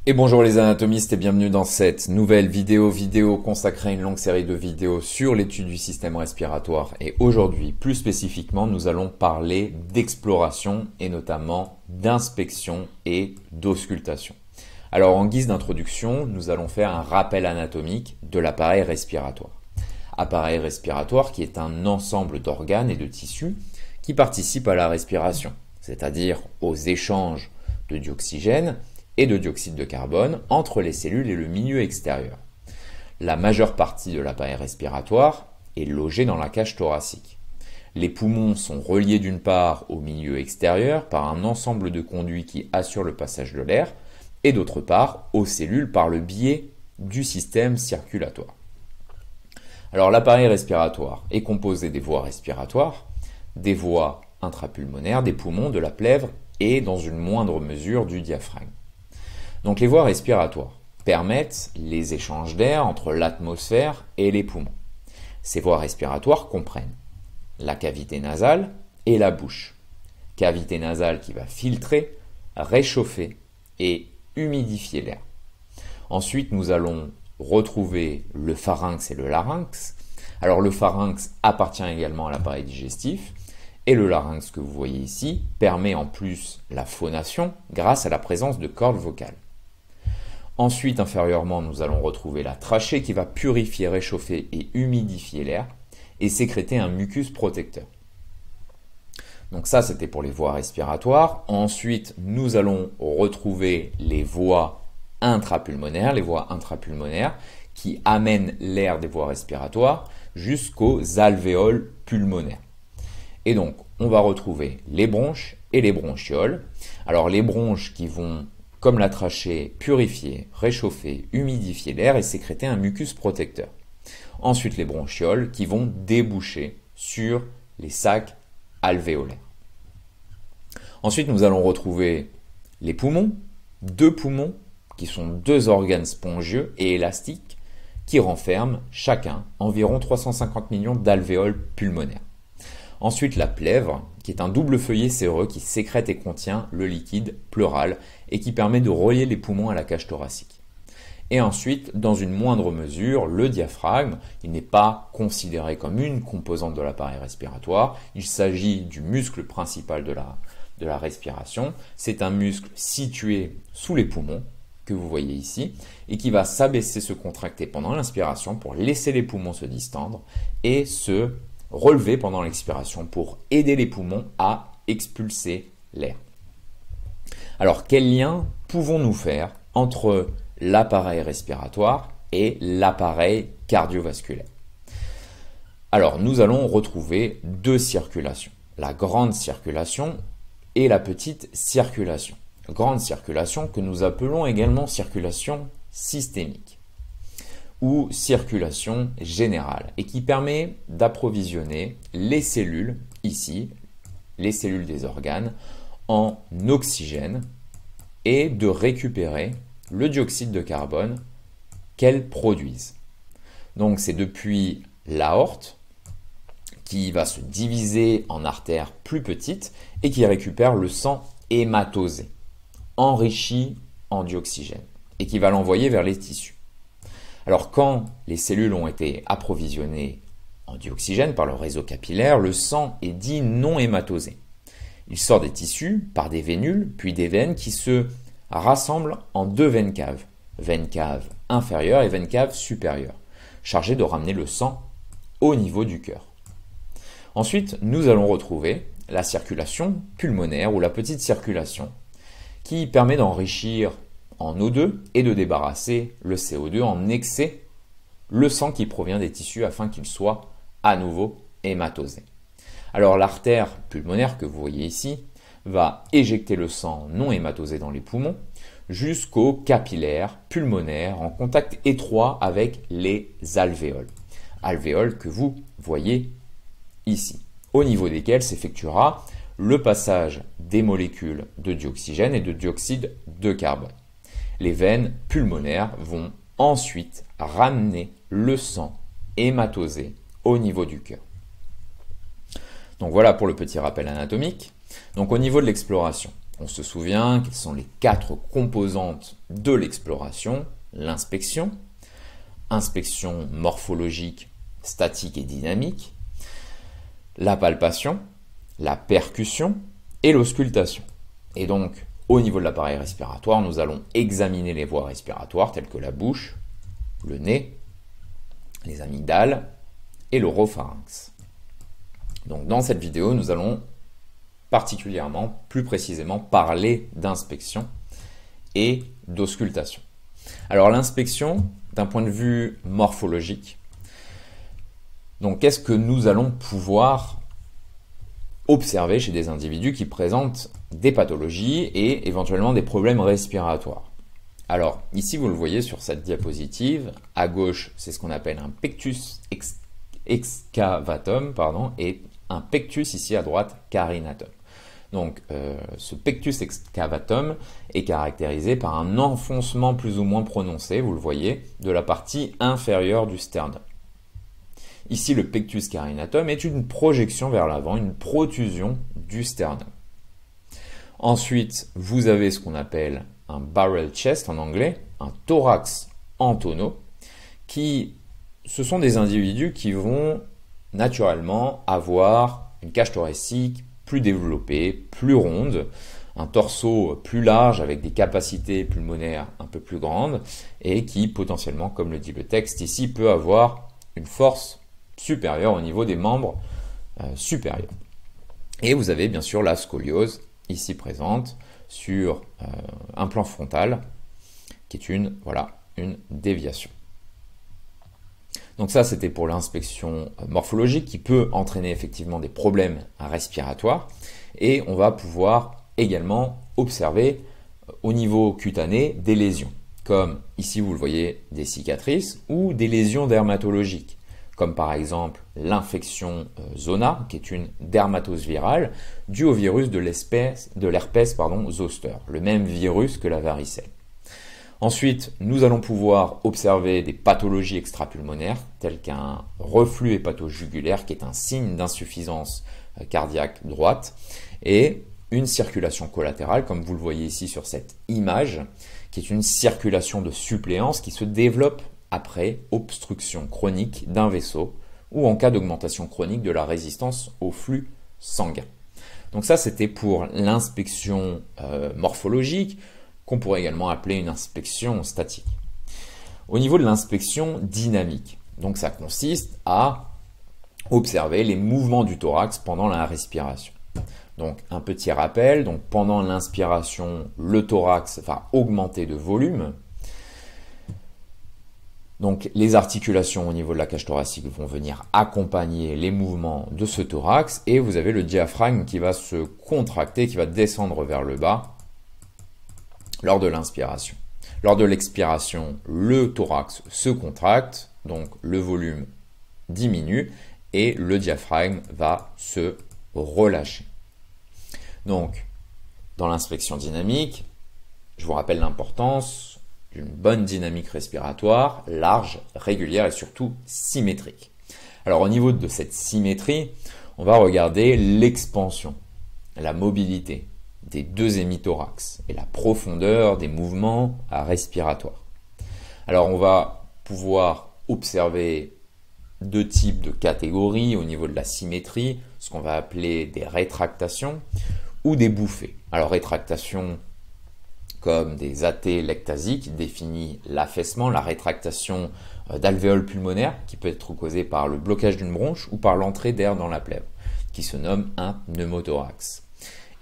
Et bonjour les anatomistes et bienvenue dans cette nouvelle vidéo consacrée à une longue série de vidéos sur l'étude du système respiratoire. Et aujourd'hui, plus spécifiquement, nous allons parler d'exploration et notamment d'inspection et d'auscultation. Alors en guise d'introduction, nous allons faire un rappel anatomique de l'appareil respiratoire. Appareil respiratoire qui est un ensemble d'organes et de tissus qui participent à la respiration, c'est-à-dire aux échanges de dioxygène et de dioxyde de carbone entre les cellules et le milieu extérieur. La majeure partie de l'appareil respiratoire est logée dans la cage thoracique. Les poumons sont reliés d'une part au milieu extérieur par un ensemble de conduits qui assurent le passage de l'air et d'autre part aux cellules par le biais du système circulatoire. Alors l'appareil respiratoire est composé des voies respiratoires, des voies intrapulmonaires, des poumons, de la plèvre et dans une moindre mesure du diaphragme. Donc les voies respiratoires permettent les échanges d'air entre l'atmosphère et les poumons. Ces voies respiratoires comprennent la cavité nasale et la bouche. Cavité nasale qui va filtrer, réchauffer et humidifier l'air. Ensuite, nous allons retrouver le pharynx et le larynx. Alors le pharynx appartient également à l'appareil digestif et le larynx que vous voyez ici permet en plus la phonation grâce à la présence de cordes vocales. Ensuite, inférieurement, nous allons retrouver la trachée qui va purifier, réchauffer et humidifier l'air et sécréter un mucus protecteur. Donc ça, c'était pour les voies respiratoires. Ensuite, nous allons retrouver les voies intrapulmonaires qui amènent l'air des voies respiratoires jusqu'aux alvéoles pulmonaires. Et donc, on va retrouver les bronches et les bronchioles. Alors, les bronches qui vont, comme la trachée, purifier, réchauffer, humidifier l'air et sécréter un mucus protecteur. Ensuite, les bronchioles qui vont déboucher sur les sacs alvéolaires. Ensuite, nous allons retrouver les poumons, deux poumons qui sont deux organes spongieux et élastiques qui renferment chacun environ 350 millions d'alvéoles pulmonaires. Ensuite, la plèvre, qui est un double feuillet séreux qui sécrète et contient le liquide pleural et qui permet de relier les poumons à la cage thoracique. Et ensuite, dans une moindre mesure, le diaphragme, il n'est pas considéré comme une composante de l'appareil respiratoire. Il s'agit du muscle principal de la respiration. C'est un muscle situé sous les poumons, que vous voyez ici, et qui va s'abaisser, se contracter pendant l'inspiration pour laisser les poumons se distendre et se relever pendant l'expiration pour aider les poumons à expulser l'air. Alors, quel lien pouvons-nous faire entre l'appareil respiratoire et l'appareil cardiovasculaire? Alors, nous allons retrouver deux circulations, la grande circulation et la petite circulation. Grande circulation que nous appelons également circulation systémique ou circulation générale et qui permet d'approvisionner les cellules, ici, les cellules des organes, en oxygène et de récupérer le dioxyde de carbone qu'elles produisent. Donc c'est depuis l'aorte qui va se diviser en artères plus petites et qui récupère le sang hématosé, enrichi en dioxygène et qui va l'envoyer vers les tissus. Alors quand les cellules ont été approvisionnées en dioxygène par le réseau capillaire, le sang est dit non hématosé. Il sort des tissus par des vénules, puis des veines qui se rassemblent en deux veines cave inférieure et veine cave supérieure, chargées de ramener le sang au niveau du cœur. Ensuite, nous allons retrouver la circulation pulmonaire ou la petite circulation qui permet d'enrichir en O2 et de débarrasser le CO2 en excès, le sang qui provient des tissus afin qu'il soit à nouveau hématosé. Alors l'artère pulmonaire que vous voyez ici va éjecter le sang non hématosé dans les poumons jusqu'aux capillaires pulmonaires en contact étroit avec les alvéoles. Alvéoles que vous voyez ici, au niveau desquels s'effectuera le passage des molécules de dioxygène et de dioxyde de carbone. Les veines pulmonaires vont ensuite ramener le sang hématosé au niveau du cœur. Donc voilà pour le petit rappel anatomique. Donc au niveau de l'exploration, On se souvient quelles sont les 4 composantes de l'exploration: l'inspection, inspection morphologique, statique et dynamique, la palpation, la percussion et l'auscultation. Et donc, au niveau de l'appareil respiratoire, nous allons examiner les voies respiratoires telles que la bouche, le nez, les amygdales et l'oropharynx. Donc dans cette vidéo, nous allons particulièrement, plus précisément, parler d'inspection et d'auscultation. Alors l'inspection, d'un point de vue morphologique, donc qu'est-ce que nous allons pouvoir observer chez des individus qui présentent des pathologies et éventuellement des problèmes respiratoires? Alors ici vous le voyez sur cette diapositive, à gauche c'est ce qu'on appelle un pectus excavatum et un pectus ici à droite carinatum. Donc ce pectus excavatum est caractérisé par un enfoncement plus ou moins prononcé, vous le voyez, de la partie inférieure du sternum. Ici, le pectus carinatum est une projection vers l'avant, une protrusion du sternum. Ensuite, vous avez ce qu'on appelle un barrel chest en anglais, un thorax en tonneau, ce sont des individus qui vont naturellement avoir une cage thoracique plus développée, plus ronde, un torseau plus large avec des capacités pulmonaires un peu plus grandes et qui potentiellement, comme le dit le texte ici, peut avoir une force supérieure au niveau des membres supérieurs. Et vous avez bien sûr la scoliose ici présente sur un plan frontal qui est une déviation. Donc ça c'était pour l'inspection morphologique qui peut entraîner effectivement des problèmes respiratoires, et on va pouvoir également observer au niveau cutané des lésions, comme ici vous le voyez des cicatrices ou des lésions dermatologiques, comme par exemple l'infection zona, qui est une dermatose virale due au virus de l'herpès zoster, le même virus que la varicelle. Ensuite, nous allons pouvoir observer des pathologies extrapulmonaires, telles qu'un reflux hépatojugulaire, qui est un signe d'insuffisance cardiaque droite, et une circulation collatérale, comme vous le voyez ici sur cette image, qui est une circulation de suppléance qui se développe après obstruction chronique d'un vaisseau ou en cas d'augmentation chronique de la résistance au flux sanguin. Donc ça, c'était pour l'inspection morphologique, qu'on pourrait également appeler une inspection statique. Au niveau de l'inspection dynamique, donc ça consiste à observer les mouvements du thorax pendant la respiration. Donc un petit rappel, donc pendant l'inspiration, le thorax va augmenter de volume. Donc les articulations au niveau de la cage thoracique vont venir accompagner les mouvements de ce thorax, et vous avez le diaphragme qui va se contracter, qui va descendre vers le bas lors de l'inspiration. Lors de l'expiration, le thorax se contracte, donc le volume diminue et le diaphragme va se relâcher. Donc, dans l'inspection dynamique, je vous rappelle l'importance d'une bonne dynamique respiratoire, large, régulière et surtout symétrique. Alors au niveau de cette symétrie, on va regarder l'expansion, la mobilité des deux hémithorax et la profondeur des mouvements respiratoires. Alors on va pouvoir observer 2 types de catégories au niveau de la symétrie, ce qu'on va appeler des rétractations ou des bouffées. Alors rétractation comme des atélectasies qui définit l'affaissement, la rétractation d'alvéoles pulmonaires qui peut être causée par le blocage d'une bronche ou par l'entrée d'air dans la plèvre, qui se nomme un pneumothorax.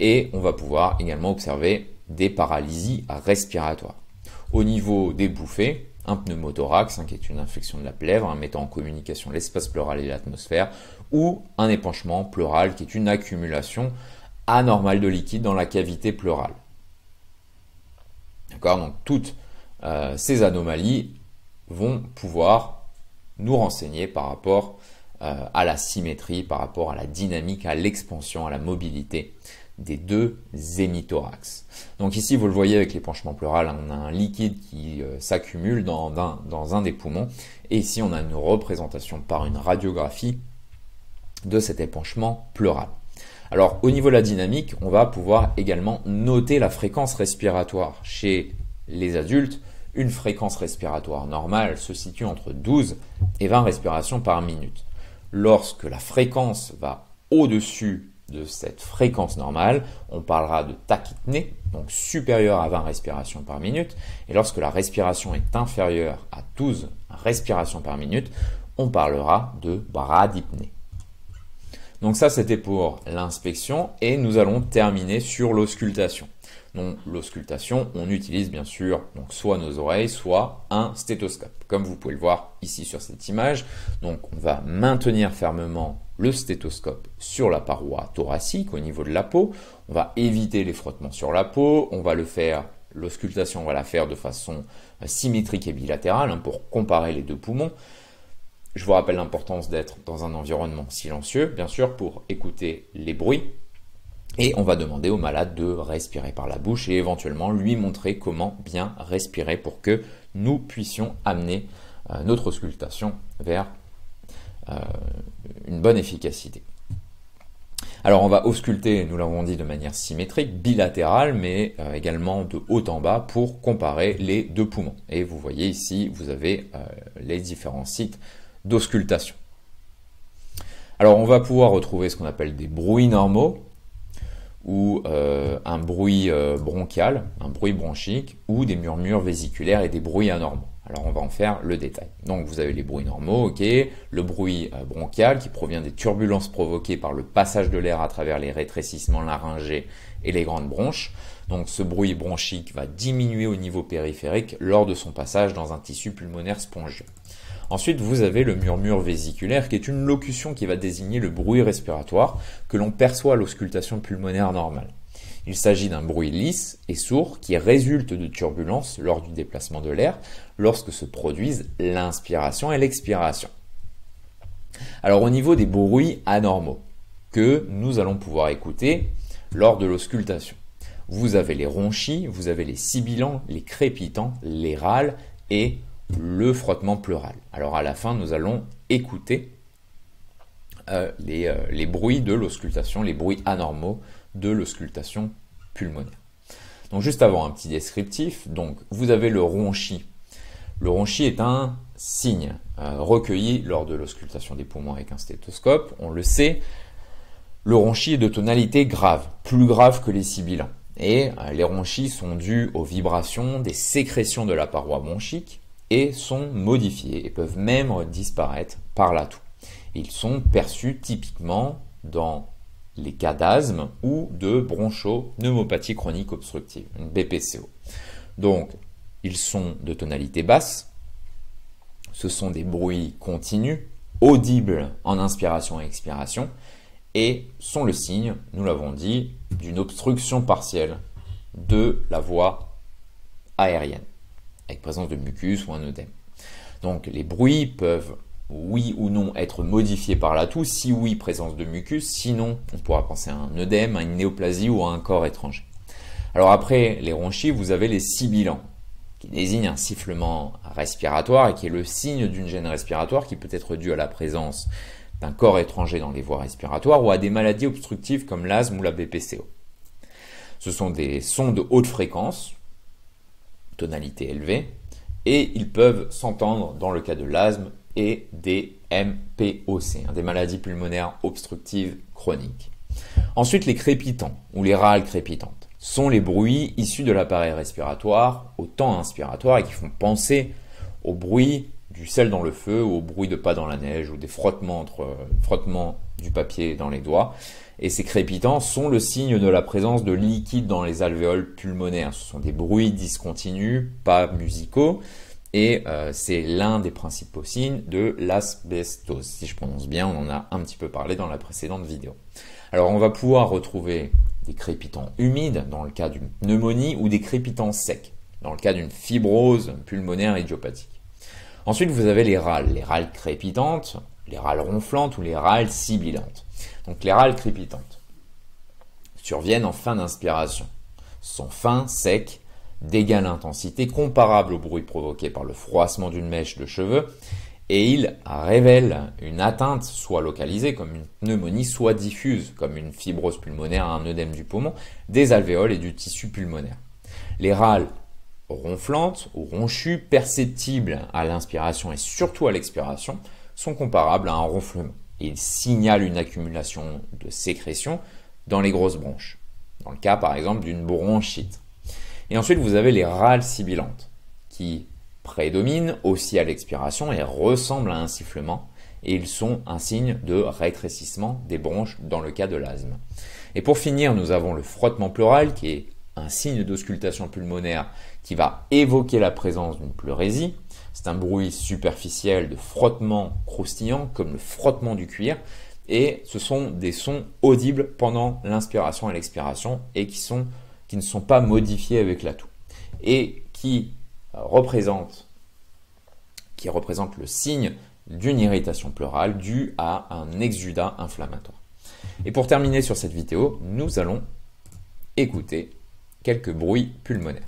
Et on va pouvoir également observer des paralysies respiratoires. Au niveau des bouffées, un pneumothorax, qui est une infection de la plèvre, mettant en communication l'espace pleural et l'atmosphère, ou un épanchement pleural, qui est une accumulation anormale de liquide dans la cavité pleurale. D'accord ? Donc toutes ces anomalies vont pouvoir nous renseigner par rapport à la symétrie, par rapport à la dynamique, à l'expansion, à la mobilité des deux hémithorax. Donc ici, vous le voyez avec l'épanchement pleural, on a un liquide qui s'accumule dans un des poumons. Et ici, on a une représentation par une radiographie de cet épanchement pleural. Alors au niveau de la dynamique, on va pouvoir également noter la fréquence respiratoire. Chez les adultes, une fréquence respiratoire normale se situe entre 12 et 20 respirations par minute. Lorsque la fréquence va au-dessus de cette fréquence normale, on parlera de tachypnée, donc supérieure à 20 respirations par minute. Et lorsque la respiration est inférieure à 12 respirations par minute, on parlera de bradypnée. Donc ça, c'était pour l'inspection et nous allons terminer sur l'auscultation. Donc l'auscultation, on utilise bien sûr donc soit nos oreilles, soit un stéthoscope, comme vous pouvez le voir ici sur cette image. Donc on va maintenir fermement le stéthoscope sur la paroi thoracique au niveau de la peau. On va éviter les frottements sur la peau. On va le faire, l'auscultation, on va la faire de façon symétrique et bilatérale pour comparer les deux poumons. Je vous rappelle l'importance d'être dans un environnement silencieux, bien sûr, pour écouter les bruits. Et on va demander au malade de respirer par la bouche et éventuellement lui montrer comment bien respirer pour que nous puissions amener notre auscultation vers une bonne efficacité. Alors on va ausculter, nous l'avons dit, de manière symétrique, bilatérale, mais également de haut en bas pour comparer les deux poumons. Et vous voyez ici, vous avez les différents sites d'auscultation. Alors on va pouvoir retrouver ce qu'on appelle des bruits normaux, ou un bruit bronchial, un bruit bronchique, ou des murmures vésiculaires et des bruits anormaux. Alors on va en faire le détail. Donc vous avez les bruits normaux, ok, le bruit bronchial qui provient des turbulences provoquées par le passage de l'air à travers les rétrécissements laryngés et les grandes bronches. Donc ce bruit bronchique va diminuer au niveau périphérique lors de son passage dans un tissu pulmonaire spongieux. Ensuite, vous avez le murmure vésiculaire qui est une locution qui va désigner le bruit respiratoire que l'on perçoit à l'auscultation pulmonaire normale. Il s'agit d'un bruit lisse et sourd qui résulte de turbulences lors du déplacement de l'air lorsque se produisent l'inspiration et l'expiration. Alors au niveau des bruits anormaux que nous allons pouvoir écouter lors de l'auscultation, vous avez les ronchis, vous avez les sibilants, les crépitants, les râles et le frottement pleural. Alors à la fin, nous allons écouter les bruits de l'auscultation, les bruits anormaux de l'auscultation pulmonaire. Donc juste avant, un petit descriptif. Donc vous avez le ronchi. Le ronchi est un signe recueilli lors de l'auscultation des poumons avec un stéthoscope. On le sait, le ronchi est de tonalité grave, plus grave que les sibilants. Et les ronchis sont dus aux vibrations des sécrétions de la paroi bronchique et sont modifiés et peuvent même disparaître par l'atout. Ils sont perçus typiquement dans les cas d'asthme ou de bronchopneumopathie chronique obstructive, une BPCO. Donc, ils sont de tonalité basse, ce sont des bruits continus, audibles en inspiration et expiration, et sont le signe, nous l'avons dit, d'une obstruction partielle de la voie aérienne, avec présence de mucus ou un œdème. Donc les bruits peuvent, oui ou non, être modifiés par l'atout. Si oui, présence de mucus. Sinon, on pourra penser à un œdème, à une néoplasie ou à un corps étranger. Alors après les ronchis, vous avez les sibilants, qui désignent un sifflement respiratoire et qui est le signe d'une gêne respiratoire qui peut être due à la présence d'un corps étranger dans les voies respiratoires ou à des maladies obstructives comme l'asthme ou la BPCO. Ce sont des sons de haute fréquence, tonalité élevée, et ils peuvent s'entendre dans le cas de l'asthme et des MPOC, des maladies pulmonaires obstructives chroniques. Ensuite, les crépitants ou les râles crépitantes sont les bruits issus de l'appareil respiratoire au temps inspiratoire et qui font penser au bruit du sel dans le feu ou au bruit de pas dans la neige ou des frottements du papier dans les doigts. Et ces crépitants sont le signe de la présence de liquide dans les alvéoles pulmonaires. Ce sont des bruits discontinus, pas musicaux, et c'est l'un des principaux signes de l'asbestose. Si je prononce bien, on en a un petit peu parlé dans la précédente vidéo. Alors on va pouvoir retrouver des crépitants humides dans le cas d'une pneumonie ou des crépitants secs dans le cas d'une fibrose pulmonaire idiopathique. Ensuite, vous avez les râles crépitantes, les râles ronflantes ou les râles sibilantes. Donc les râles crépitantes surviennent en fin d'inspiration, sont fins, secs, d'égale intensité, comparables au bruit provoqué par le froissement d'une mèche de cheveux et il révèle une atteinte soit localisée comme une pneumonie, soit diffuse comme une fibrose pulmonaire, un œdème du poumon, des alvéoles et du tissu pulmonaire. Les râles ronflantes ou ronchues, perceptibles à l'inspiration et surtout à l'expiration, sont comparables à un ronflement. Ils signalent une accumulation de sécrétion dans les grosses bronches, dans le cas par exemple d'une bronchite. Et ensuite vous avez les râles sibilantes, qui prédominent aussi à l'expiration et ressemblent à un sifflement, et ils sont un signe de rétrécissement des bronches dans le cas de l'asthme. Et pour finir, nous avons le frottement pleural, qui est un signe d'auscultation pulmonaire qui va évoquer la présence d'une pleurésie. C'est un bruit superficiel de frottement croustillant, comme le frottement du cuir, et ce sont des sons audibles pendant l'inspiration et l'expiration, et qui ne sont pas modifiés avec la toux, et qui représentent le signe d'une irritation pleurale due à un exudat inflammatoire. Et pour terminer sur cette vidéo, nous allons écouter quelques bruits pulmonaires.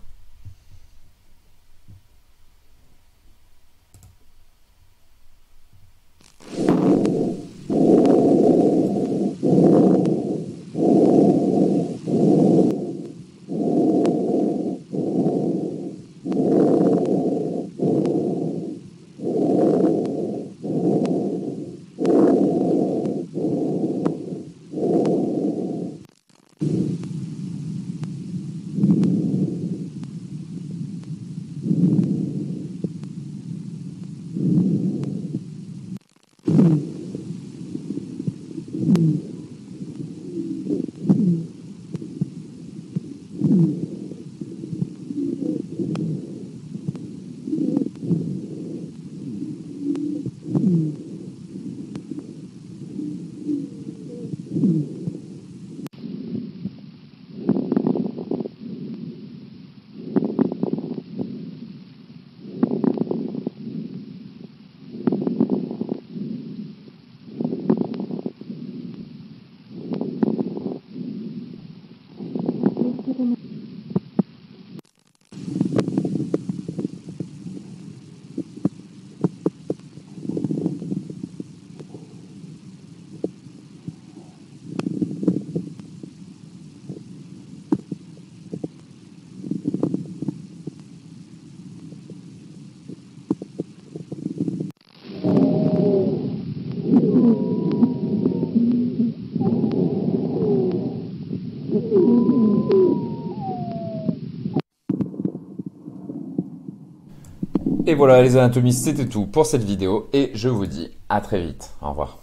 Et voilà les anatomistes, c'était tout pour cette vidéo et je vous dis à très vite. Au revoir.